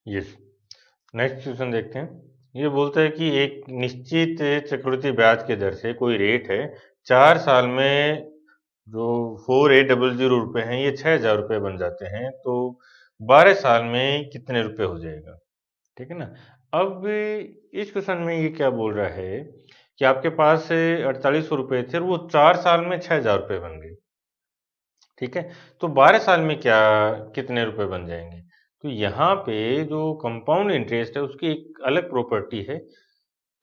Yes. Next question देखते हैं। ये बोलता है कि एक निश्चित चक्रवृद्धि ब्याज के दर से कोई रेट है, 4 साल में जो 4800 रुपये हैं ये 6000 रुपये बन जाते हैं, तो 12 साल में कितने रुपए हो जाएगा? ठीक है ना। अब इस क्वेश्चन में ये क्या बोल रहा है कि आपके पास 4800 रुपये थे और वो 4 साल में 6000 रुपये बन गए। ठीक है, तो 12 साल में क्या कितने रुपए बन जाएंगे? तो यहाँ पे जो कंपाउंड इंटरेस्ट है उसकी एक अलग प्रॉपर्टी है।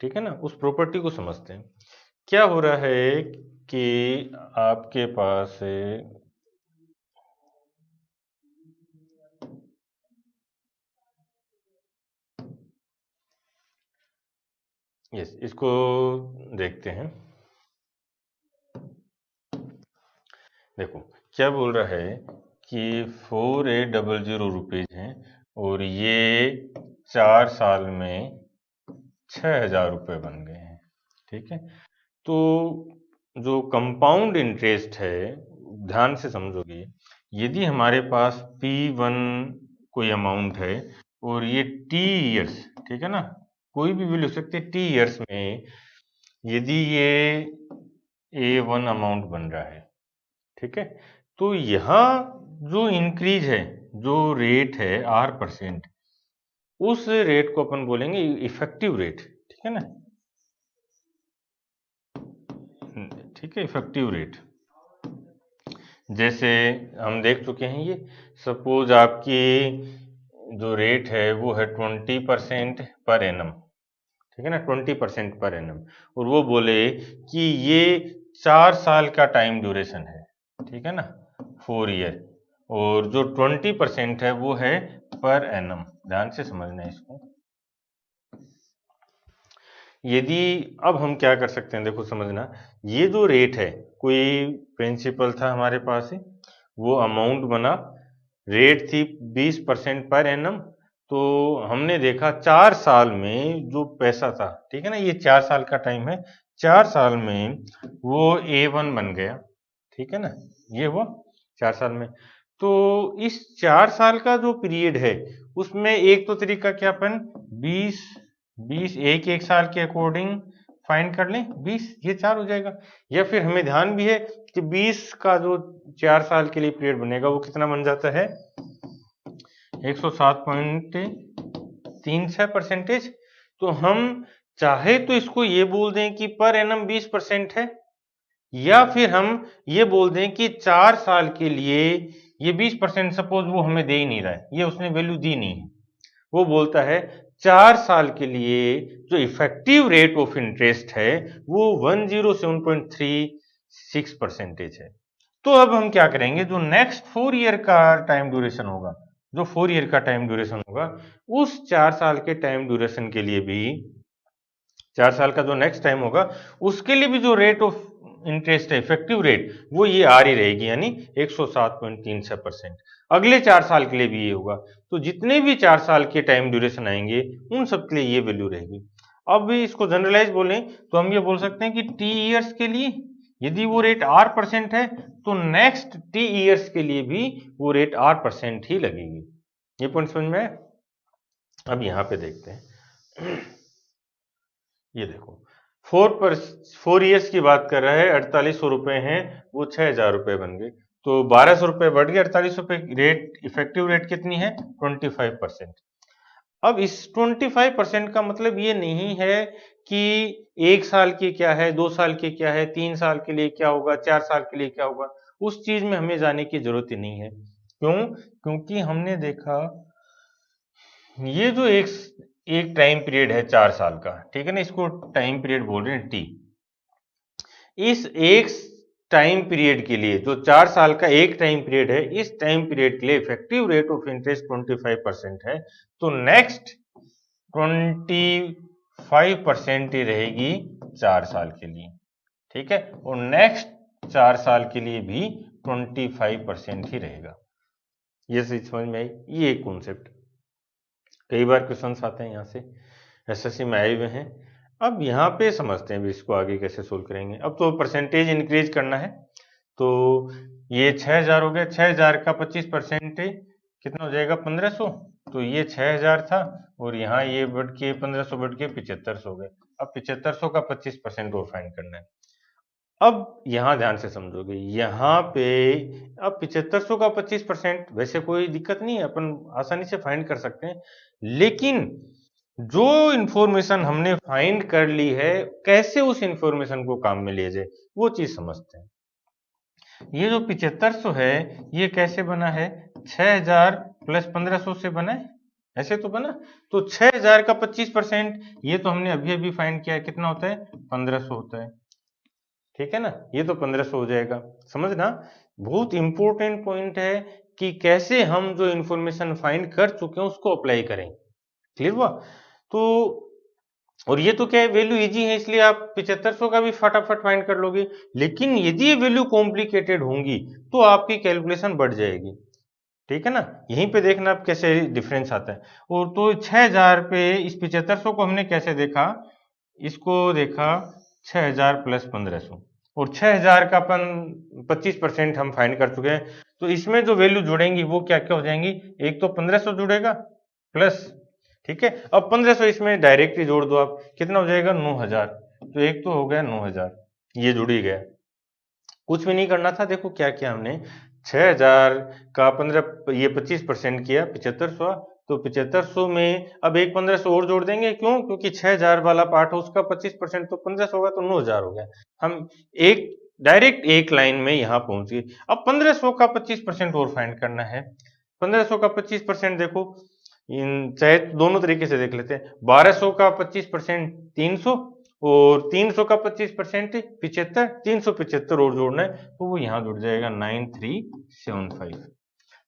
ठीक है ना, उस प्रॉपर्टी को समझते हैं। क्या हो रहा है कि आपके पास यस, इसको देखते हैं। देखो क्या बोल रहा है कि 4800 रुपीज हैं और ये 4 साल में 6000 रुपये बन गए हैं। ठीक है, तो जो कंपाउंड इंटरेस्ट है, ध्यान से समझोगे, यदि हमारे पास P1 कोई अमाउंट है और ये T ईयर्स, ठीक है ना, कोई भी वैल्यू हो सकती है T ईयर्स में, यदि ये A1 अमाउंट बन रहा है, ठीक है, तो यहाँ जो इंक्रीज है, जो रेट है R%, उस रेट को अपन बोलेंगे इफेक्टिव रेट। ठीक है ना, ठीक है, इफेक्टिव रेट। जैसे हम देख चुके हैं, ये सपोज आपकी जो रेट है वो है 20% पर एनम। ठीक है ना, 20% पर एनम, और वो बोले कि ये 4 साल का टाइम ड्यूरेशन है। ठीक है ना, 4 ईयर, और जो 20% है वो है पर एनम। ध्यान से समझना है इसको। यदि अब हम क्या कर सकते हैं, देखो समझना, ये जो रेट है, कोई प्रिंसिपल था हमारे पास है, वो अमाउंट बना, रेट थी 20% पर एनम, तो हमने देखा 4 साल में जो पैसा था, ठीक है ना, ये 4 साल का टाइम है, 4 साल में वो A1 बन गया। ठीक है ना, ये हुआ 4 साल में। तो इस 4 साल का जो पीरियड है उसमें एक तो तरीका क्या, अपन 20 20 एक साल के अकॉर्डिंग फाइंड कर लें, 20 ये 4 हो जाएगा। या फिर हमें ध्यान भी है कि 20 का जो 4 साल के लिए पीरियड बनेगा वो कितना बन जाता है, 107.36%। तो हम चाहे तो इसको ये बोल दें कि पर एनम 20% है, या फिर हम ये बोल दें कि 4 साल के लिए ये 20%, सपोज वो हमें दे ही नहीं रहा है, ये उसने वैल्यू दी नहीं है, वो बोलता है 4 साल के लिए जो इफेक्टिव रेट ऑफ इंटरेस्ट है वो 107.36% है। तो अब हम क्या करेंगे, जो नेक्स्ट 4 ईयर का टाइम ड्यूरेशन होगा, जो 4 ईयर का टाइम ड्यूरेशन होगा, उस 4 साल के टाइम ड्यूरेशन के लिए भी, 4 साल का जो नेक्स्ट टाइम होगा उसके लिए भी जो रेट ऑफ इंटरेस्ट है, इफेक्टिव रेट, वो ये आ रही रहेगी, यानी 107.36%। अगले 4 साल के लिए भी ये होगा। तो जितने भी 4 साल के टाइम ड्यूरेशन आएंगे उन सब के लिए ये वैल्यू रहेगी। अब इसको जनरलाइज बोलें तो हम ये बोल सकते हैं कि टी ईयर्स के लिए यदि वो रेट R% है, तो नेक्स्ट टी ईयर्स के लिए भी वो रेट R% ही लगेगी। ये पॉइंट समझ में आया? अब यहां पे देखते हैं। ये देखो, 4 ईयर्स की बात कर रहा है, 4800 रुपये हैं, वो 6000 रुपये बन गए, तो 1200 रुपये बढ़ गए, 4800 रुपये रेट, इफेक्टिव रेट कितनी है, 25%। अब इस 25% का मतलब ये नहीं है कि 1 साल के क्या है, 2 साल के क्या है, 3 साल के लिए क्या होगा, 4 साल के लिए क्या होगा, उस चीज में हमें जाने की जरूरत ही नहीं है। क्यों? क्योंकि हमने देखा ये जो एक एक टाइम पीरियड है 4 साल का, ठीक है ना, इसको टाइम पीरियड बोल रहे हैं टी। इस एक टाइम पीरियड के लिए, जो 4 साल का एक टाइम पीरियड है, इस टाइम पीरियड के लिए इफेक्टिव रेट ऑफ इंटरेस्ट 25% है, तो नेक्स्ट 25% ही रहेगी 4 साल के लिए। ठीक है, और नेक्स्ट 4 साल के लिए भी 25% ही रहेगा। ये समझ में आई? ये एक कॉन्सेप्ट कई बार क्वेश्चंस आते हैं यहाँ से, एसएससी में आए हुए हैं। अब यहाँ पे समझते हैं भी इसको आगे कैसे सोल्व करेंगे। अब तो परसेंटेज इंक्रीज करना है, तो ये 6000 हो गया, 6000 का 25% कितना हो जाएगा, 1500। तो ये 6000 था और यहाँ ये बढ़ के 1500 बढ़ के 7500 हो गए। अब 7500 का 25% और फाइंड करना है। अब यहाँ ध्यान से समझोगे, यहाँ पे अब 7500 का 25% वैसे कोई दिक्कत नहीं है, अपन आसानी से फाइंड कर सकते हैं, लेकिन जो इंफॉर्मेशन हमने फाइंड कर ली है कैसे उस इंफॉर्मेशन को काम में लिया जाए वो चीज समझते हैं। ये जो 7500 है ये कैसे बना है, 6000 प्लस 1500 से बना है, ऐसे तो बना। तो 6000 का 25% ये तो हमने अभी अभी फाइंड किया है, कितना होता है, 1500 होता है, ठीक है ना। ये तो 1500 हो जाएगा। समझना, बहुत इंपॉर्टेंट पॉइंट है कि कैसे हम जो इंफॉर्मेशन फाइंड कर चुके हैं उसको अप्लाई करें। क्लियर हुआ। तो और ये तो क्या है, वैल्यू इजी है इसलिए आप 7500 का भी फटाफट फाइंड कर लोगे, लेकिन यदि ये वैल्यू कॉम्प्लिकेटेड होंगी तो आपकी कैलकुलेशन बढ़ जाएगी, ठीक है ना। यहीं पे देखना आप कैसे डिफरेंस आता है। और तो 6000 पे इस 7500 को हमने कैसे देखा, इसको देखा 6000 प्लस 1500 और 6000 का अपन 25% हम फाइंड कर चुके हैं। तो इसमें जो वैल्यू जुड़ेंगी वो क्या क्या हो जाएंगी, एक तो 1500 जुड़ेगा प्लस, ठीक है। अब 1500 इसमें डायरेक्ट ही जोड़ दो आप, कितना हो जाएगा 9000। तो एक तो हो गया 9000, ये जुड़ ही गया। कुछ भी नहीं करना था, देखो क्या किया हमने, 6000 का 15 ये 25% किया 7500, तो 7500 में अब एक 1500 और जोड़ देंगे, क्यों, क्योंकि 6000 वाला पार्ट है उसका 25% तो 1500 होगा, तो 9000 हो गया। हम एक डायरेक्ट एक लाइन में यहां पहुंच गए। अब 1500 का 25% और फाइंड करना है। 1500 का 25% देखो, इन चाहे दोनों तरीके से देख लेते हैं। 1200 का 25% 300 और 300 का 25% 75, 375 और जोड़ना है तो वो यहां जुड़ जाएगा 9375।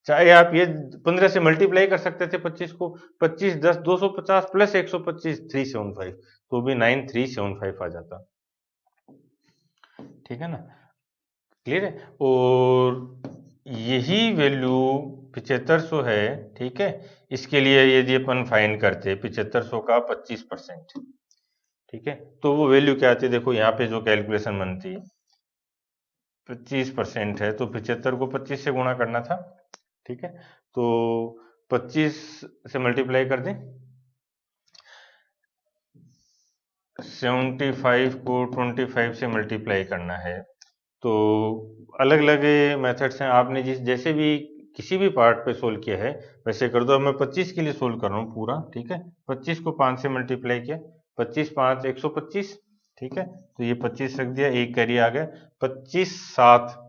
चाहे आप ये 15 से मल्टीप्लाई कर सकते थे 25 को, 25 10 250 प्लस 125 375, तो भी 9375 आ जाता, ठीक है ना। क्लियर है। और यही वैल्यू 7500 है, ठीक है। इसके लिए यदि अपन फाइंड करते 7500 का 25%, ठीक है, तो वो वैल्यू क्या आती है, देखो यहाँ पे जो कैलकुलेशन बनती है 25% है तो 75 को 25 से गुणा करना था, ठीक है। तो 25 से मल्टीप्लाई कर दें, 75 को 25 से मल्टीप्लाई करना है। तो अलग अलग मेथड्स हैं, आपने जिस जैसे भी किसी भी पार्ट पे सोल्व किया है वैसे कर दो। अब मैं 25 के लिए सोल्व कर रहा हूँ पूरा, ठीक है। 25 को 5 से मल्टीप्लाई किया, 25 5 125, ठीक है। तो ये 25 रख दिया, एक कैरी आ गया, 25 7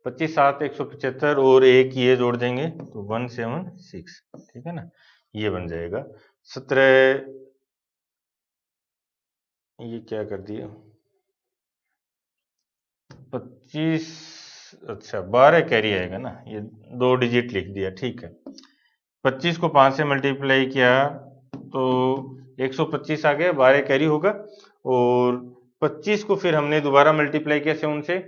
175 और एक ये जोड़ देंगे तो 176, ठीक है ना। ये बन जाएगा 17, ये क्या कर दिया 25, अच्छा 12 कैरी आएगा ना, ये 2 डिजिट लिख दिया, ठीक है। 25 को 5 से मल्टीप्लाई किया तो 125 आ गया, 12 कैरी होगा। और 25 को फिर हमने दोबारा मल्टीप्लाई किया 7 से,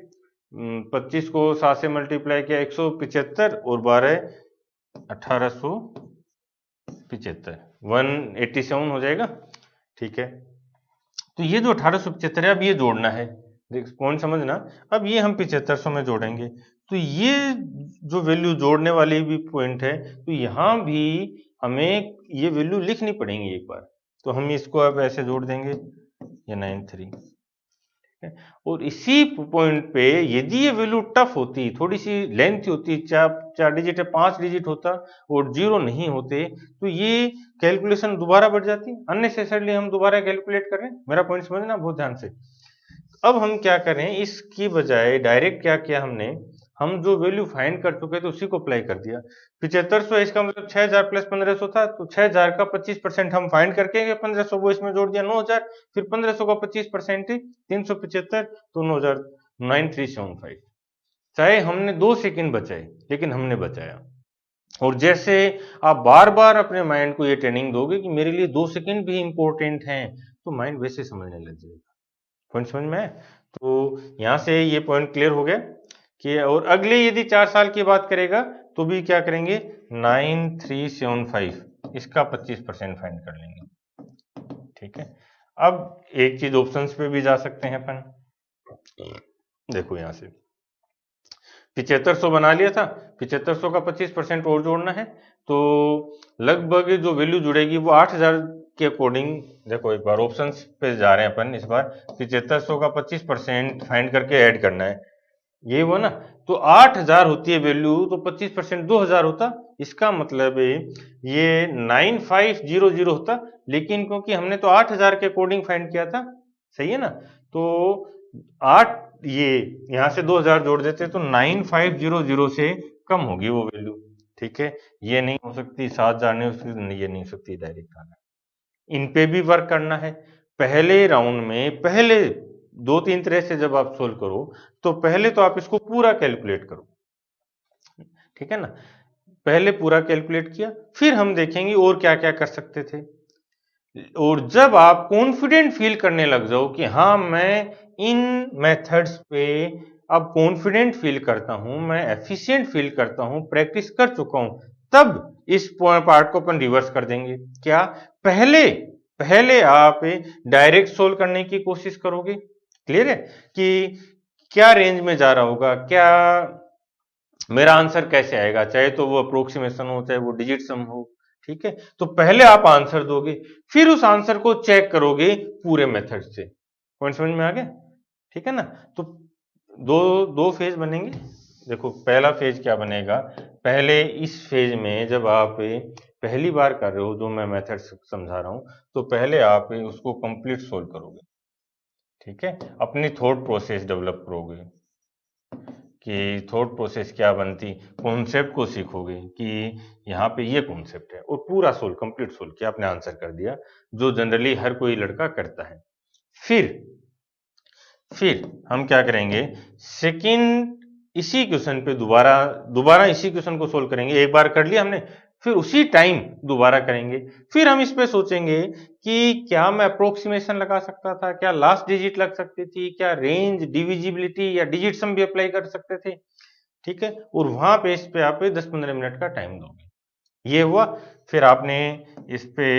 25 को 7 से मल्टीप्लाई किया 175 और 12 1875, 187 हो जाएगा, ठीक है। तो ये जो 1875 है अब ये जोड़ना है, देख पॉइंट समझना। अब ये हम 7500 में जोड़ेंगे तो ये जो वैल्यू जोड़ने वाली भी पॉइंट है, तो यहां भी हमें ये वैल्यू लिखनी पड़ेगी एक बार। तो हम इसको अब ऐसे जोड़ देंगे, ये 93, है। और इसी पॉइंट पे यदि ये वैल्यू टफ होती, थोड़ी सी लेंथ होती, 4 डिजिट है 5 डिजिट होता और जीरो नहीं होते, तो ये कैलकुलेशन दोबारा बढ़ जाती, अननेसेसरली हम दोबारा कैलकुलेट कर रहे हैं। मेरा पॉइंट समझना बहुत ध्यान से। अब हम क्या करें, इसकी बजाय डायरेक्ट क्या किया हमने, हम जो वैल्यू फाइंड कर चुके थे उसी को अप्लाई कर दिया। 7500 इसका मतलब 6000 प्लस 1500 था, तो 6000 का 25% हम फाइंड करके 1500 वो इसमें जोड़ दिया 9000, फिर 1500 का 25% 375, तो 9000 9375। चाहे हमने 2 सेकंड बचाए लेकिन हमने बचाया। और जैसे आप बार बार अपने माइंड को ये ट्रेनिंग दोगे कि मेरे लिए 2 सेकंड भी इंपॉर्टेंट हैं, तो माइंड वैसे समझने लग जाएगा। पॉइंट समझ में आया। तो यहां से ये पॉइंट क्लियर हो गया कि, और अगले यदि 4 साल की बात करेगा तो भी क्या करेंगे, 9375 इसका 25% फाइंड कर लेंगे, ठीक है। अब एक चीज ऑप्शंस पे भी जा सकते हैं अपन, देखो यहां से 7500 बना लिया था, 7500 का 25% और जोड़ना है, तो लगभग जो वैल्यू जुड़ेगी वो 8000 के अकॉर्डिंग, देखो एक बार ऑप्शंस पे जा रहे हैं अपन इस बार, 7500 का 25% फाइंड करके ऐड करना है, ये हुआ ना। तो 8000 होती है वैल्यू, तो 25% 2000 होता, इसका मतलब है ये 9500 होता, लेकिन क्योंकि हमने तो 8000 के अकॉर्डिंग फाइंड किया था, सही है ना, तो 8 ये यहां से 2000 जोड़ देते तो 9500 से कम होगी वो वैल्यू, ठीक है। ये नहीं हो सकती, 7000 नहीं हो सकती, ये नहीं हो सकती, डायरेक्ट आना। इन पे भी वर्क करना है। पहले राउंड में पहले 2-3 तरह से जब आप सोल्व करो, तो पहले तो आप इसको पूरा कैलकुलेट करो, ठीक है ना। पहले पूरा कैलकुलेट किया, फिर हम देखेंगे और क्या क्या कर सकते थे। और जब आप कॉन्फिडेंट फील करने लग जाओ कि हाँ मैं इन मेथड्स पे अब कॉन्फिडेंट फील करता हूं, मैं एफिशिएंट फील करता हूं, प्रैक्टिस कर चुका हूं, तब इस पार्ट को अपन रिवर्स कर देंगे। क्या, पहले पहले आप डायरेक्ट सोल्व करने की कोशिश करोगे, क्लियर है कि क्या रेंज में जा रहा होगा, क्या मेरा आंसर कैसे आएगा, चाहे तो वो अप्रोक्सीमेशन हो चाहे वो डिजिट सम हो, ठीक है। तो पहले आप आंसर दोगे, फिर उस आंसर को चेक करोगे पूरे मेथड से। पॉइंट समझ में आ गया, ठीक है ना। तो दो दो फेज बनेंगे। देखो पहला फेज क्या बनेगा, पहले इस फेज में जब आप पहली बार कर रहे हो, जो मैं मेथड समझा रहा हूं, तो पहले आप उसको कंप्लीट सोल्व करोगे, ठीक है। अपनी थॉट प्रोसेस डेवलप करोगे कि थॉट प्रोसेस क्या बनती, कॉन्सेप्ट को सीखोगे कि यहाँ पे ये कॉन्सेप्ट है, और पूरा सोल्व कंप्लीट सोल्व किया, आपने आंसर कर दिया, जो जनरली हर कोई लड़का करता है। फिर हम क्या करेंगे, सेकंड इसी क्वेश्चन पे दोबारा दोबारा इसी क्वेश्चन को सोल्व करेंगे। एक बार कर लिया हमने, फिर उसी टाइम दोबारा करेंगे। फिर हम इस पे सोचेंगे कि क्या मैं अप्रोक्सीमेशन लगा सकता था, क्या लास्ट डिजिट लग सकती थी, क्या रेंज, डिविजिबिलिटी या डिजिट सम भी अप्लाई कर सकते थे, ठीक है। और वहां पे इस पे आप 10-15 मिनट का टाइम दोगे, ये हुआ। फिर आपने इस पे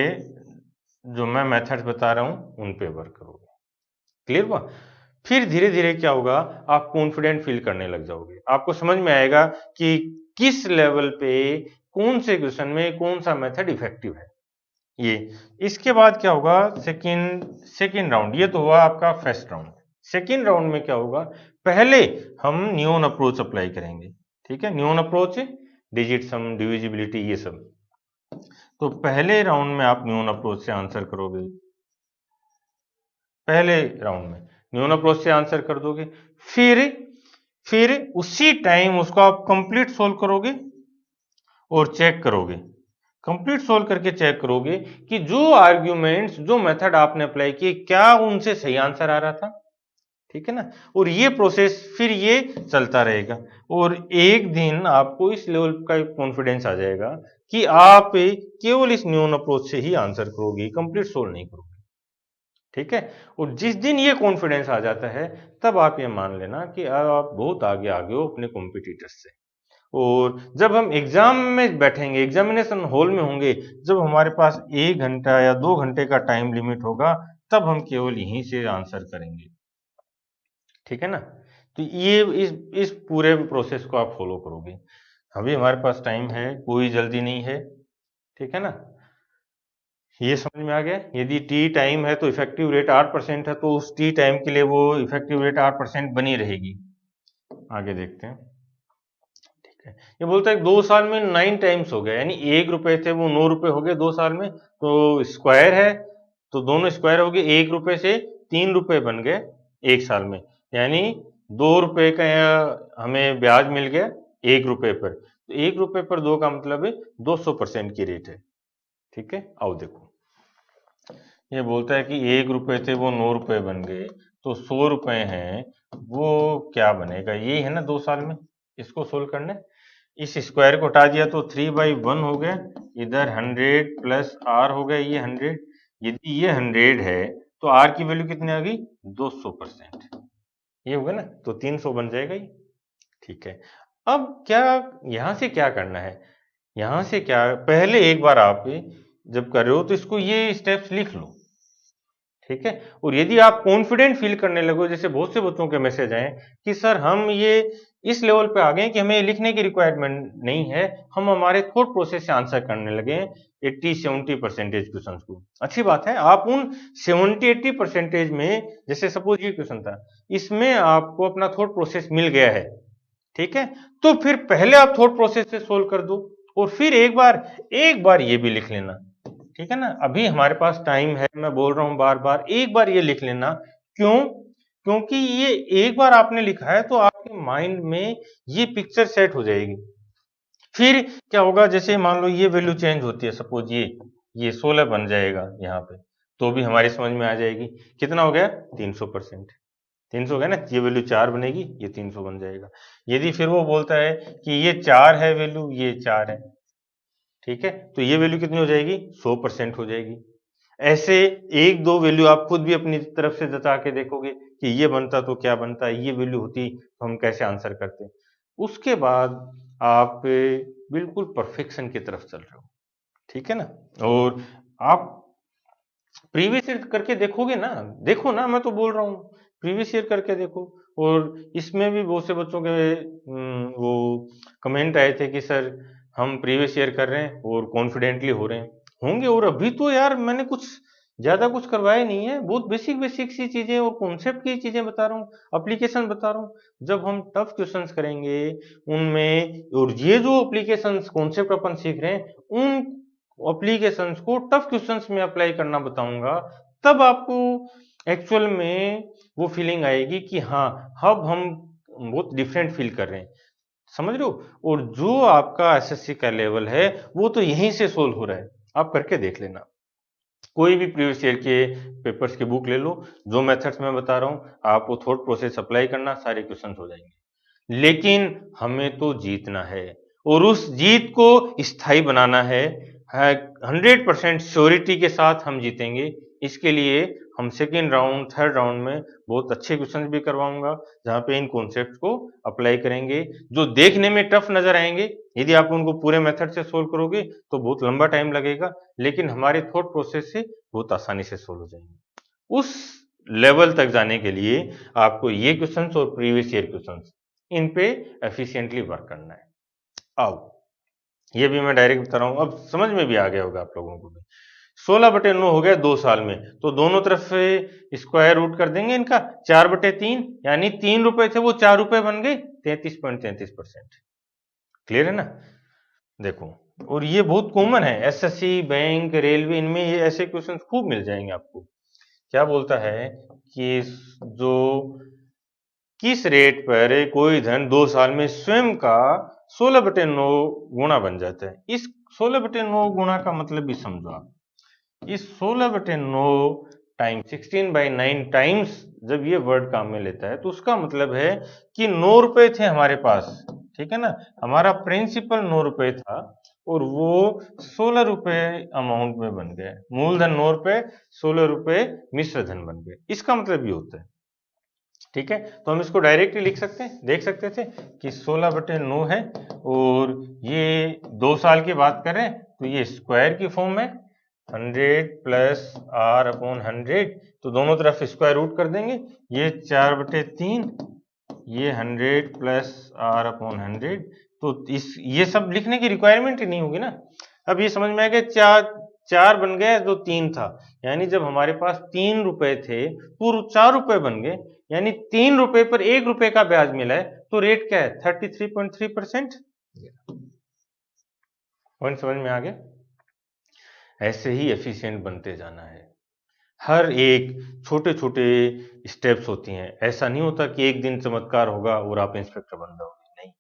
जो मैं मेथड्स बता रहा हूं उन पे वर्क करोगे, क्लियर हुआ। फिर धीरे धीरे क्या होगा, आप कॉन्फिडेंट फील करने लग जाओगे, आपको समझ में आएगा कि किस लेवल पे कौन से क्वेश्चन में कौन सा मेथड इफेक्टिव है, ये। इसके बाद क्या होगा, सेकंड राउंड, ये तो हुआ आपका फर्स्ट राउंड। सेकंड राउंड में क्या होगा, पहले हम न्यून अप्रोच अप्लाई करेंगे, ठीक है। न्यून अप्रोच, डिजिट सम, डिविजिबिलिटी, ये सब। तो पहले राउंड में आप न्यून अप्रोच से आंसर करोगे, पहले राउंड में न्यून अप्रोच से आंसर कर दोगे। फिर उसी टाइम उसको आप कंप्लीट सोल्व करोगे और चेक करोगे, कंप्लीट सोल्व करके चेक करोगे कि जो आर्ग्यूमेंट्स, जो मेथड आपने अप्लाई किए, क्या उनसे सही आंसर आ रहा था, ठीक है ना। और ये प्रोसेस फिर ये चलता रहेगा, और एक दिन आपको इस लेवल का कॉन्फिडेंस आ जाएगा कि आप केवल इस न्यून अप्रोच से ही आंसर करोगे, कंप्लीट सोल्व नहीं करोगे, ठीक है। और जिस दिन ये कॉन्फिडेंस आ जाता है, तब आप ये मान लेना कि आप बहुत आगे आगे हो अपने कॉम्पिटिटर्स से। और जब हम एग्जाम में बैठेंगे, एग्जामिनेशन हॉल में होंगे, जब हमारे पास 1 घंटा या 2 घंटे का टाइम लिमिट होगा, तब हम केवल यहीं से आंसर करेंगे, ठीक है ना। तो ये इस पूरे प्रोसेस को आप फॉलो करोगे। अभी हमारे पास टाइम है, कोई जल्दी नहीं है, ठीक है ना। ये समझ में आ गया। यदि टी टाइम है तो इफेक्टिव रेट 8% है, तो उस टी टाइम के लिए वो इफेक्टिव रेट 8% बनी रहेगी। आगे देखते हैं, ठीक है। ये बोलता है 2 साल में 9 टाइम्स हो गया, यानी 1 रुपए थे वो 9 रुपए हो गए 2 साल में, तो स्क्वायर है, तो दोनों स्क्वायर हो गए, 1 रुपए से 3 रुपए बन गए 1 साल में, यानी 2 रुपए का हमें ब्याज मिल गया 1 रुपए पर। तो 1 रुपए पर 2 का मतलब है 200% की रेट है, ठीक है। आओ देखो, ये बोलता है कि 1 रुपए थे वो 9 रुपए बन गए, तो 100 रुपए हैं वो क्या बनेगा, ये है ना 2 साल में। इसको सोल्व करना है, इस स्क्वायर को हटा दिया तो 3/1 हो गया, इधर 100 प्लस आर हो गया, ये 100। यदि ये 100 है तो आर की वैल्यू कितनी आ गई, 200%, ये होगा ना, तो 300 बन जाएगा ये, ठीक है। अब क्या, यहां से क्या करना है, यहां से क्या, पहले एक बार आप जब कर रहे हो तो इसको ये स्टेप्स लिख लो, ठीक है। और यदि आप कॉन्फिडेंट फील करने लगो, जैसे बहुत से बच्चों के मैसेज आए कि सर हम ये इस लेवल पे आ गए कि हमें लिखने की रिक्वायरमेंट नहीं है, हम हमारे थॉट प्रोसेस से आंसर करने लगे 80-70% क्वेश्चंस को। अच्छी बात है, आप उन 70-80% में, जैसे सपोज ये क्वेश्चन था, इसमें आपको अपना थॉट प्रोसेस मिल गया है, ठीक है, तो फिर पहले आप थॉट प्रोसेस से सोल्व कर दो और फिर एक बार ये भी लिख लेना, ठीक है ना। अभी हमारे पास टाइम है, मैं बोल रहा हूं बार बार, एक बार ये लिख लेना। क्यों? क्योंकि ये एक बार आपने लिखा है तो आपके माइंड में ये पिक्चर सेट हो जाएगी। फिर क्या होगा, जैसे मान लो ये वैल्यू चेंज होती है, सपोज ये 16 बन जाएगा यहाँ पे, तो भी हमारी समझ में आ जाएगी। कितना हो गया? 300%। 300 हो गया ना, ये वैल्यू 4 बनेगी, ये 300 बन जाएगा। यदि फिर वो बोलता है कि ये 4 है वैल्यू, ये 4 है, ठीक है, तो ये वैल्यू कितनी हो जाएगी? 100% हो जाएगी। ऐसे एक दो वैल्यू आप खुद भी अपनी तरफ से जता के देखोगे कि ये बनता तो क्या बनता, ये वैल्यू होती तो हम कैसे आंसर करते। उसके बाद आप बिल्कुल परफेक्शन की तरफ चल रहे हो, ठीक है ना। और आप प्रीवियस ईयर करके देखोगे ना, देखो ना, मैं तो बोल रहा हूँ प्रीवियस ईयर करके देखो। और इसमें भी बहुत से बच्चों के वो कमेंट आए थे कि सर हम प्रीवियस ईयर कर रहे हैं और कॉन्फिडेंटली हो रहे हैं, होंगे। और अभी तो यार मैंने कुछ ज्यादा कुछ करवाया नहीं है, बहुत बेसिक बेसिक सी चीजें और कॉन्सेप्ट की चीजें बता रहा हूँ, एप्लीकेशन बता रहा हूँ। जब हम टफ क्वेश्चंस करेंगे उनमें, और ये जो एप्लीकेशंस कॉन्सेप्ट अपन सीख रहे हैं, उन एप्लीकेशंस को टफ क्वेश्चंस में अप्लाई करना बताऊंगा, तब आपको एक्चुअल में वो फीलिंग आएगी कि हाँ, अब हम बहुत डिफरेंट फील कर रहे हैं, समझ रहे हो। और जो आपका एसएससी का लेवल है वो तो यहीं से सोल्व हो रहा है, आप करके देख लेना। कोई भी प्रीवियस ईयर के पेपर्स की बुक ले लो, जो मेथड्स मैं बता रहा हूँ आप वो थॉट प्रोसेस अप्लाई करना, सारे क्वेश्चन हो जाएंगे। लेकिन हमें तो जीतना है, और उस जीत को स्थायी बनाना है। 100% श्योरिटी के साथ हम जीतेंगे। इसके लिए हम सेकेंड राउंड थर्ड राउंड में बहुत अच्छे क्वेश्चन भी करवाऊंगा, जहां पे इन कॉन्सेप्ट को अप्लाई करेंगे, जो देखने में टफ नजर आएंगे। यदि आप उनको पूरे मेथड से सोल्व करोगे तो बहुत लंबा टाइम लगेगा, लेकिन हमारे थॉट प्रोसेस से बहुत आसानी से सोल्व हो जाएंगे। उस लेवल तक जाने के लिए आपको ये क्वेश्चंस और प्रीवियस ईयर क्वेश्चंस, इन पे एफिशिएंटली वर्क करना है। आओ, ये भी मैं डायरेक्ट बता रहा हूं, अब समझ में भी आ गया होगा आप लोगों को भी। 16/9 हो गया 2 साल में, तो दोनों तरफ से स्क्वायर रूट कर देंगे इनका। 4/3 यानी 3 रुपए थे वो 4 रुपए बन गए, 33.33%। क्लियर है ना? देखो, और ये बहुत कॉमन है, एसएससी, बैंक, रेलवे, इनमें ये ऐसे क्वेश्चन खूब मिल जाएंगे आपको। क्या बोलता है कि जो किस रेट पर कोई धन 2 साल में स्वयं का 16/9 गुना बन जाता है। इस 16/9 गुना का मतलब भी समझो आप। इस 16/9 टाइम 16/9 टाइम्स जब ये वर्ड काम में लेता है, तो उसका मतलब है कि 9 रुपए थे हमारे पास, ठीक है ना, हमारा प्रिंसिपल 9 रुपए था और वो 16 रुपए अमाउंट में बन गए। मूलधन 9 रुपए, 16 रुपए मिश्र धन बन गए, इसका मतलब ये होता है, ठीक है। तो हम इसको डायरेक्टली लिख सकते हैं, देख सकते थे कि 16/9 है, और ये 2 साल की बात करें तो ये स्क्वायर की फॉर्म है, 100 प्लस r/100, तो दोनों तरफ स्क्वायर रूट कर देंगे। ये 4/3, ये 100 प्लस r/100, तो इस ये सब लिखने की रिक्वायरमेंट ही नहीं होगी ना। अब ये समझ में आ गया, 4 बन गए जो 3 था, यानी जब हमारे पास 3 रुपए थे तो 4 रुपए बन गए, यानी 3 रुपए पर 1 रुपए का ब्याज मिला है, तो रेट क्या है? 33.3%। पॉइंट समझ में आ गया? ऐसे ही एफिशिएंट बनते जाना है। हर एक छोटे छोटे स्टेप्स होती हैं, ऐसा नहीं होता कि एक दिन चमत्कार होगा और आप इंस्पेक्टर बन जाओगे, नहीं।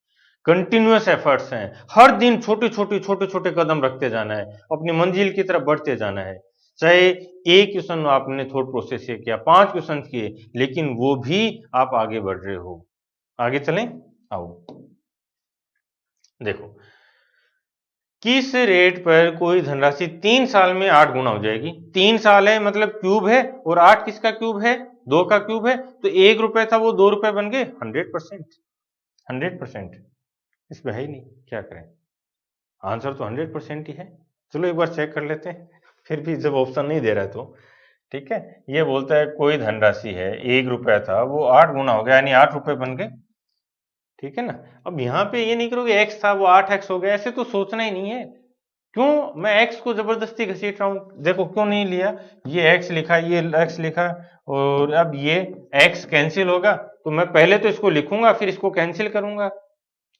कंटिन्यूअस एफर्ट्स हैं, हर दिन छोटे छोटे कदम रखते जाना है, अपनी मंजिल की तरफ बढ़ते जाना है। चाहे एक क्वेश्चन आपने थॉट प्रोसेस से किया, 5 क्वेश्चन किए, लेकिन वो भी आप आगे बढ़ रहे हो। आगे चलें, आओ देखो, किस रेट पर कोई धनराशि 3 साल में 8 गुना हो जाएगी। 3 साल है मतलब क्यूब है, और 8 किसका क्यूब है? 2 का क्यूब है, तो 1 रुपए था वो 2 रुपए बन गए। 100%, 100%। इसमें है ही नहीं, क्या करें, आंसर तो 100% ही है। चलो एक बार चेक कर लेते हैं, फिर भी जब ऑप्शन नहीं दे रहा है तो। ठीक है, ये बोलता है कोई धनराशि है, 1 रुपया था वो 8 गुना हो गया, यानी 8 रुपए बन गए। ठीक है ना। अब यहाँ पे ये नहीं करोगे x था वो 8x हो गया, ऐसे तो सोचना ही नहीं है। क्यों मैं x को जबरदस्ती घसीट रहा हूं? देखो क्यों नहीं लिया, ये x लिखा, ये x लिखा, और अब ये x कैंसिल होगा तो मैं पहले तो इसको लिखूंगा फिर इसको कैंसिल करूंगा,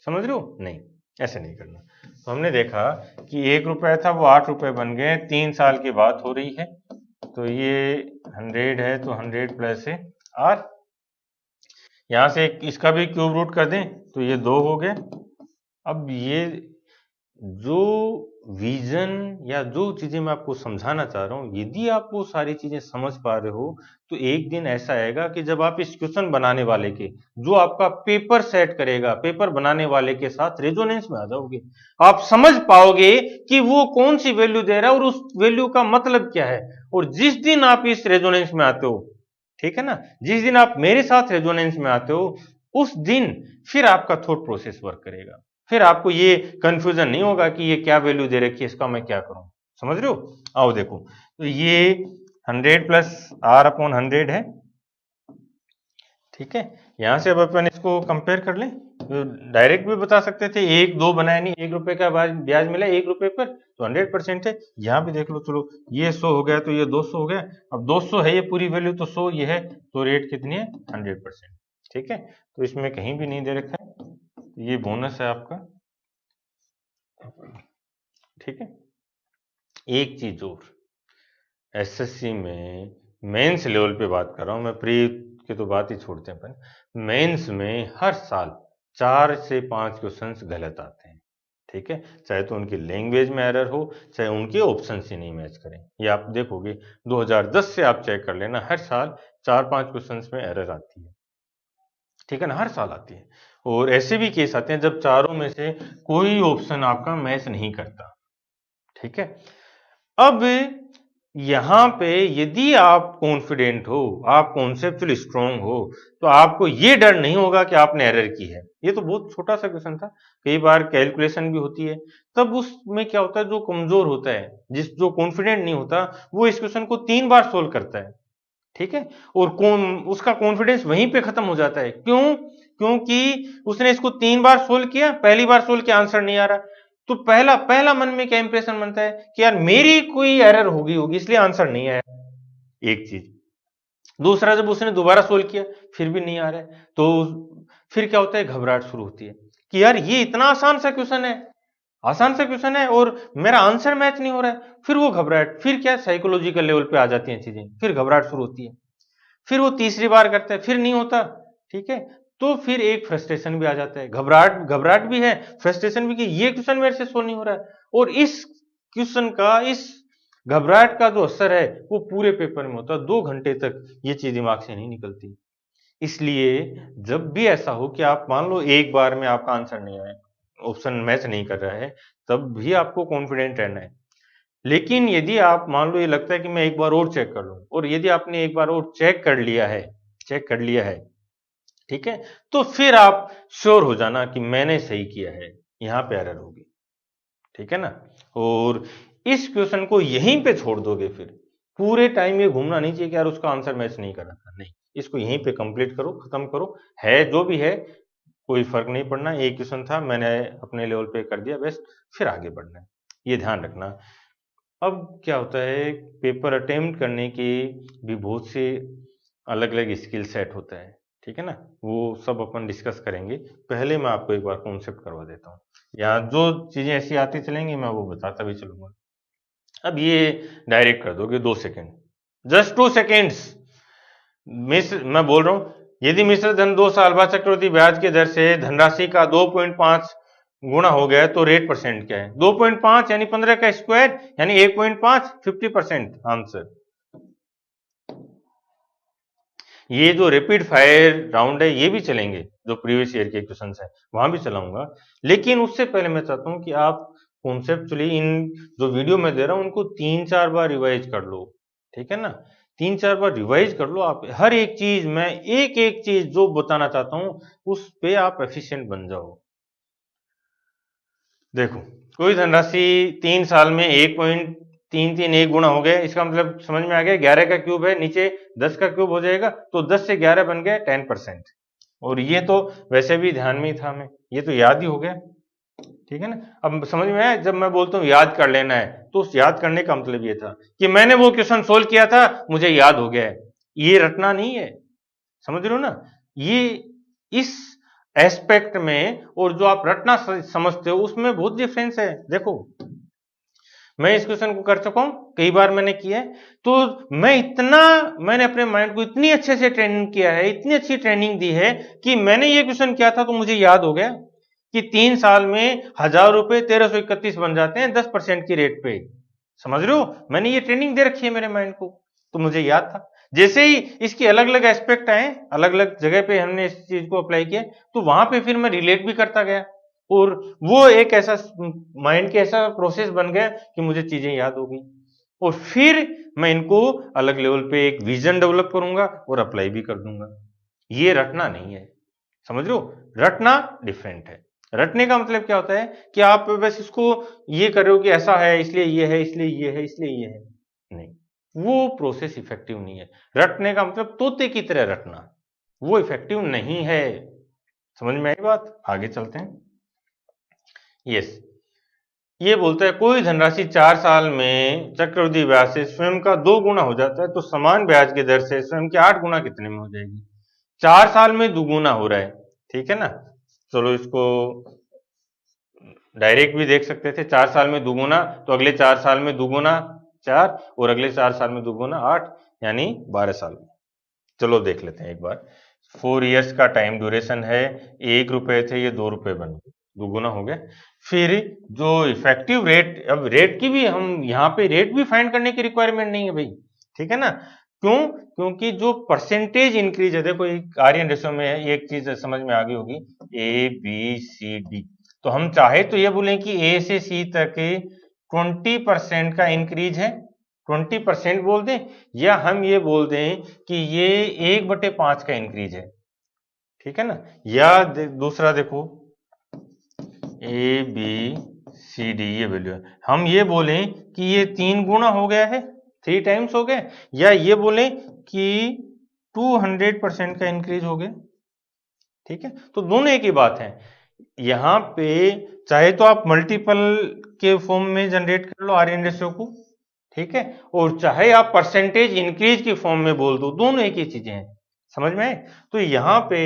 समझ रहे हो? नहीं, ऐसे नहीं करना। तो हमने देखा कि 1 रुपए था वो 8 रुपए बन गए, 3 साल की बात हो रही है। तो ये 100 है तो 100 प्लस r, यहां से इसका भी क्यूब रूट कर दें तो ये 2 हो गए। अब ये जो विजन या जो चीजें मैं आपको समझाना चाह रहा हूं, यदि आप वो सारी चीजें समझ पा रहे हो तो एक दिन ऐसा आएगा कि जब आप इस क्वेश्चन बनाने वाले के, जो आपका पेपर सेट करेगा, पेपर बनाने वाले के साथ रेजोनेंस में आ जाओगे। आप समझ पाओगे कि वो कौन सी वैल्यू दे रहा है और उस वैल्यू का मतलब क्या है। और जिस दिन आप इस रेजोनेंस में आते हो, ठीक है ना, जिस दिन आप मेरे साथ रेजोनेंस में आते हो, उस दिन फिर आपका थॉट प्रोसेस वर्क करेगा। फिर आपको ये कंफ्यूजन नहीं होगा कि ये क्या वैल्यू दे रखी है, इसका मैं क्या करूं। समझ रहे हो? आओ देखो, तो ये 100 प्लस r अपॉन 100 है, ठीक है। यहां से अब अपन इसको कंपेयर कर लें, तो डायरेक्ट भी बता सकते थे, 1 2 बनाया नहीं, 1 रुपए का ब्याज मिला 1 रुपए पर, तो 100% है। यहां भी देख लो, चलो ये 100 हो गया तो ये 200 हो गया। अब 200 है ये पूरी वैल्यू, तो 100 ये है, तो रेट कितनी है? 100%, ठीक है। तो इसमें कहीं भी नहीं दे रखा है, ये बोनस है आपका, ठीक है। एक चीज और, एसएससी में मेंस लेवल पे बात कर रहा हूं मैं, प्री की तो बात ही छोड़ते हैं अपन। मेंस में हर साल 4 से 5 क्वेश्चंस गलत आते हैं, ठीक है। चाहे तो उनकी लैंग्वेज में एरर हो, चाहे उनके ऑप्शन ही नहीं मैच करें। ये आप देखोगे 2010 से आप चेक कर लेना, हर साल 4-5 क्वेश्चंस में एरर आती है, ठीक है ना, हर साल आती है। और ऐसे भी केस आते हैं जब चारों में से कोई ऑप्शन आपका मैच नहीं करता, ठीक है। अब यहां पे यदि आप कॉन्फिडेंट हो, आप कॉन्सेप्चुअली स्ट्रांग हो, तो आपको ये डर नहीं होगा कि आपने एरर की है। ये तो बहुत छोटा सा क्वेश्चन था, कई बार कैलकुलेशन भी होती है, तब उसमें क्या होता है, जो कमजोर होता है, जो कॉन्फिडेंट नहीं होता, वो इस क्वेश्चन को 3 बार सोल्व करता है, ठीक है। और उसका कॉन्फिडेंस वहीं पे खत्म हो जाता है। क्यों? क्योंकि उसने इसको 3 बार सोल्व किया, पहली बार सोल्व किया आंसर नहीं आ रहा, तो पहला पहला मन में क्या इंप्रेशन बनता है कि यार मेरी कोई एरर होगी होगी इसलिए आंसर नहीं आया, एक चीज। दूसरा, जब उसने दोबारा सोल्व किया फिर भी नहीं आ रहा है, तो फिर क्या होता है, घबराहट शुरू होती है कि यार ये इतना आसान सा क्वेश्चन है, आसान सा क्वेश्चन है और मेरा आंसर मैच नहीं हो रहा है। फिर वो घबराहट, फिर क्या साइकोलॉजिकल लेवल पे आ जाती हैं चीजें, फिर घबराहट शुरू होती है। फिर वो तीसरी बार करता है, फिर नहीं होता, ठीक है। तो फिर एक फ्रस्ट्रेशन भी आ जाता है, घबराहट घबराहट भी है, फ्रस्ट्रेशन भी, कि ये क्वेश्चन मेरे से सोल्व नहीं हो रहा है। और इस क्वेश्चन का, इस घबराहट का जो असर है वो पूरे पेपर में होता है, 2 घंटे तक ये चीज दिमाग से नहीं निकलती। इसलिए जब भी ऐसा हो कि आप मान लो एक बार में आपका आंसर नहीं आया, ऑप्शन मैच नहीं कर रहा है, तब भी आपको कॉन्फिडेंट रहना है। लेकिन यदि आप मान लो ये लगता है कि मैं एक बार और चेक कर लूं, और यदि आपने एक बार और चेक कर लिया है, ठीक है, तो फिर आप श्योर हो जाना कि मैंने सही किया है, यहां पे एरर होगी, ठीक है ना। और इस क्वेश्चन को यहीं पे छोड़ दोगे, फिर पूरे टाइम ये घूमना नहीं चाहिए कि यार उसका आंसर मैच नहीं कर रहा था, नहीं, इसको यहीं पे कंप्लीट करो, खत्म करो, है जो भी है, कोई फर्क नहीं पड़ना। एक क्वेश्चन था, मैंने अपने लेवल पे कर दिया बेस्ट, फिर आगे बढ़ना है, ये ध्यान रखना। अब क्या होता है, पेपर अटेम्प्ट करने की भी बहुत से अलग अलग स्किल सेट होता है, ठीक है ना, वो सब अपन डिस्कस करेंगे। पहले मैं आपको एक बार कॉन्सेप्ट करवा देता हूँ, यहाँ जो चीजें ऐसी आती चलेंगी मैं वो बताता भी चलूंगा। अब ये डायरेक्ट कर दोगे 2 सेकेंड, जस्ट 2 सेकेंड्स। मैं बोल रहा हूं, यदि मिश्र धन 2 साल बाद चक्रवृद्धि ब्याज की दर से धनराशि का 2.5 गुणा हो गया तो रेट परसेंट क्या है? 2.5 यानी 15 का स्क्वायर यानी 1.5, 50% आंसर। ये जो रैपिड फायर राउंड है ये भी चलेंगे, जो प्रीवियस ईयर के क्वेश्चन है वहां भी चलाऊंगा। लेकिन उससे पहले मैं चाहता हूं कि आप कॉन्सेप्चुअली इन जो वीडियो में दे रहा हूं उनको 3-4 बार रिवाइज कर लो, ठीक है ना, 3-4 बार रिवाइज कर लो। आप हर एक चीज, मैं एक एक चीज जो बताना चाहता हूं उस पे आप एफिशिएंट बन जाओ। देखो, कोई धनराशि 3 साल में 1.331 गुणा हो गया, इसका मतलब समझ में आ गया, 11 का क्यूब है, नीचे 10 का क्यूब हो जाएगा, तो 10 से 11 बन गया 10%। और ये तो वैसे भी ध्यान में ही था हमें, ये तो याद ही हो गया, ठीक है ना। अब समझ में आया, जब मैं बोलता हूँ याद कर लेना है तो उस याद करने का मतलब ये था कि मैंने वो क्वेश्चन सोल्व किया था, मुझे याद हो गया है, ये रटना नहीं है, समझ रहे हो ना। ये इस एस्पेक्ट में और जो आप रटना समझते हो उसमें बहुत डिफरेंस है। देखो मैं इस क्वेश्चन को कर चुका हूं, कई बार मैंने किया है, तो मैंने अपने माइंड को इतनी अच्छे से ट्रेनिंग किया है, इतनी अच्छी ट्रेनिंग दी है कि मैंने ये क्वेश्चन किया था तो मुझे याद हो गया कि 3 साल में 1000 रुपए 1331 बन जाते हैं 10% की रेट पे। समझ रहे हो, मैंने ये ट्रेनिंग दे रखी है मेरे माइंड को, तो मुझे याद था। जैसे ही इसके अलग अलग एस्पेक्ट आए, अलग अलग जगह पे हमने इस चीज को अप्लाई किया, तो वहां पे फिर मैं रिलेट भी करता गया, और वो एक ऐसा माइंड के ऐसा प्रोसेस बन गया कि मुझे चीजें याद हो गई, और फिर मैं इनको अलग लेवल पे एक विजन डेवलप करूंगा और अप्लाई भी कर दूंगा। ये रटना नहीं है, समझ रहे हो, रटना डिफरेंट है। रटने का मतलब क्या होता है कि आप बस इसको ये कर रहे हो कि ऐसा है इसलिए ये है, इसलिए ये है, इसलिए ये है, नहीं, वो प्रोसेस इफेक्टिव नहीं है। रटने का मतलब तोते की तरह रटना, वो इफेक्टिव नहीं है। समझ में आई बात, आगे चलते हैं। यस, ये बोलता है कोई धनराशि 4 साल में चक्रवृद्धि ब्याज से स्वयं का 2 गुना हो जाता है तो समान ब्याज की दर से स्वयं की 8 गुना कितने में हो जाएगी। 4 साल में 2 गुना हो रहा है, ठीक है ना। चलो इसको डायरेक्ट भी देख सकते थे, 4 साल में 2 गुना तो अगले 4 साल में 2 गुना 4, और अगले 4 साल में 2 गुना 8, यानी 12 साल में। चलो देख लेते हैं एक बार। 4 इयर्स का टाइम ड्यूरेशन है, 1 रुपए थे, ये 2 रुपए बन गए, 2 गुना हो गया। फिर जो इफेक्टिव रेट, अब रेट की भी हम यहाँ पे रेट भी फाइंड करने की रिक्वायरमेंट नहीं है भाई, ठीक है ना। क्यों? क्योंकि जो परसेंटेज इंक्रीज है, देखो आर्यन रेशो में है, एक चीज समझ में आ गई होगी, ए बी सी डी, तो हम चाहे तो ये बोलें कि ए से सी तक 20% का इंक्रीज है, 20% बोल दें, या हम ये बोल दें कि ये 1/5 का इंक्रीज है, ठीक है ना। या दूसरा देखो, ए बी सी डी ये वैल्यू है, हम ये बोलें कि ये 3 गुना हो गया है, 3 टाइम्स हो गए, या ये बोलें कि 200% का इंक्रीज हो गया, ठीक है। तो दोनों एक ही बात है। यहां पे चाहे तो आप मल्टीपल के फॉर्म में जनरेट कर लो आर्यन रेशियो को, ठीक है, और चाहे आप परसेंटेज इंक्रीज की फॉर्म में बोल दो, दोनों एक ही चीजें हैं, समझ में आए। तो यहां पे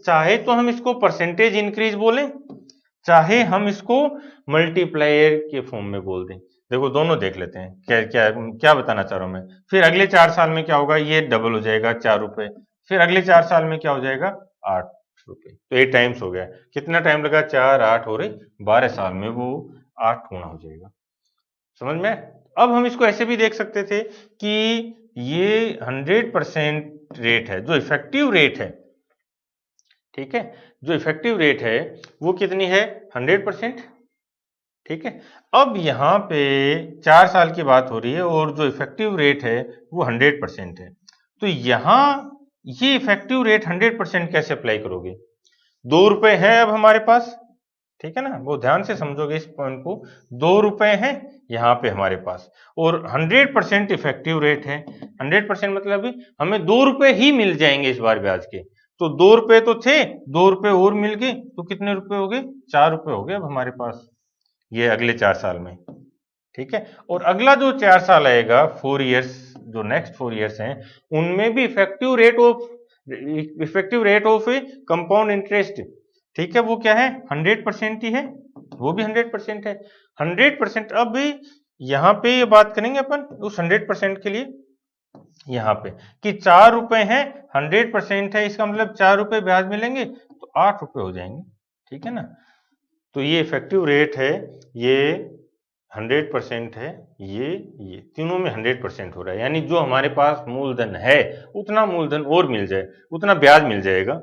चाहे तो हम इसको परसेंटेज इंक्रीज बोलें, चाहे हम इसको मल्टीप्लायर के फॉर्म में बोल दें। देखो दोनों देख लेते हैं, क्या क्या क्या बताना चाह रहा हूं मैं। फिर अगले 4 साल में क्या होगा, ये डबल हो जाएगा 4 रुपए, फिर अगले 4 साल में क्या हो जाएगा 8 रुपए, तो 8 टाइम्स हो गया। कितना टाइम लगा, 4 8 और 12 साल में वो 8 गुना हो जाएगा, समझ में। अब हम इसको ऐसे भी देख सकते थे कि ये 100% रेट है, जो इफेक्टिव रेट है, ठीक है, जो इफेक्टिव रेट है वो कितनी है, 100%, ठीक है। अब यहाँ पे 4 साल की बात हो रही है और जो इफेक्टिव रेट है वो 100% है, तो यहाँ ये इफेक्टिव रेट 100% कैसे अप्लाई करोगे। 2 रुपए है अब हमारे पास, ठीक है ना, वो ध्यान से समझोगे इस पॉइंट को। 2 रुपए हैं यहाँ पे हमारे पास, और 100% इफेक्टिव रेट है। 100% मतलब हमें 2 रुपए ही मिल जाएंगे इस बार ब्याज के, तो 2 रुपए तो थे, 2 रुपए और मिल गए, तो कितने रुपए हो गए, 4 रुपए हो गए अब हमारे पास, ये अगले 4 साल में, ठीक है। और अगला जो 4 साल आएगा, 4 इयर्स, जो नेक्स्ट 4 इयर्स हैं, उनमें भी effective rate of compound interest, ठीक है, वो क्या है, 100% ही है, वो भी 100% है, 100%। अब यहाँ पे ये बात करेंगे अपन उस 100% के लिए, यहाँ पे कि 4 रुपए हैं, 100% है, इसका मतलब 4 रुपए ब्याज मिलेंगे तो 8 रुपए हो जाएंगे, ठीक है ना। तो ये इफेक्टिव रेट है, ये 100% है, ये तीनों में 100% हो रहा है, यानी जो हमारे पास मूलधन है उतना मूलधन और मिल जाए, उतना ब्याज मिल जाएगा।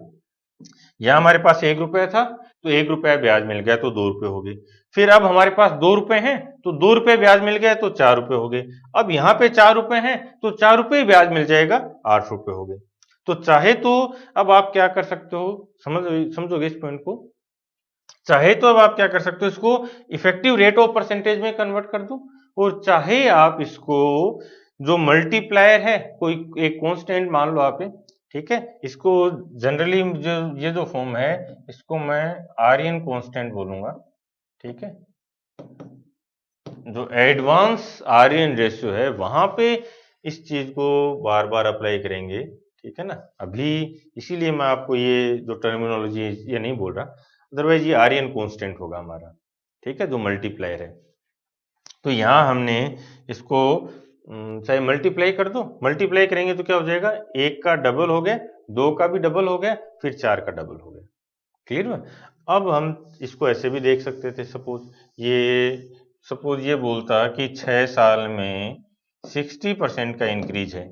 यहां हमारे पास 1 रुपया था, तो 1 रुपया ब्याज मिल गया तो 2 रुपए हो गए। फिर अब हमारे पास 2 रुपए हैं, तो 2 रुपए ब्याज मिल गया तो 4 रुपए हो गए। अब यहाँ पे 4 रुपए हैं, तो 4 रुपए ब्याज मिल जाएगा, 8 रुपए हो गए। तो चाहे तो अब आप क्या कर सकते हो, समझोगे इस पॉइंट को, चाहे तो अब आप क्या कर सकते हो, इसको इफेक्टिव रेट ऑफ परसेंटेज में कन्वर्ट कर दो, और चाहे आप इसको जो मल्टीप्लायर है, कोई एक कांस्टेंट मान लो आप, ठीक है। इसको जनरली जो ये जो फॉर्म है इसको मैं आर्यन कांस्टेंट बोलूंगा। ठीक है, जो एडवांस आर्यन रेशियो है वहां पे इस चीज को बार बार अप्लाई करेंगे। ठीक है ना, अभी इसीलिए मैं आपको ये जो टर्मिनोलॉजी ये नहीं बोल रहा, अदरवाइज ये आर्यन कांस्टेंट होगा हमारा। ठीक है, जो मल्टीप्लायर है। तो यहाँ हमने इसको चाहे मल्टीप्लाई कर दो, मल्टीप्लाई करेंगे तो क्या हो जाएगा, एक का डबल हो गया, दो का भी डबल हो गया, फिर चार का डबल हो गया। क्लियर हुआ। अब हम इसको ऐसे भी देख सकते थे, सपोज ये बोलता कि 6 साल में 60% का इंक्रीज है।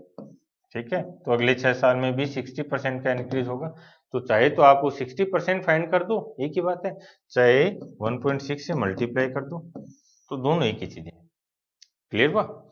ठीक है, तो अगले 6 साल में भी 60% का इंक्रीज होगा। तो चाहे तो आप वो 60% फाइंड कर दो, एक ही बात है, चाहे 1.6 से मल्टीप्लाई कर दो, तो दोनों एक ही चीज है। क्लियर हुआ।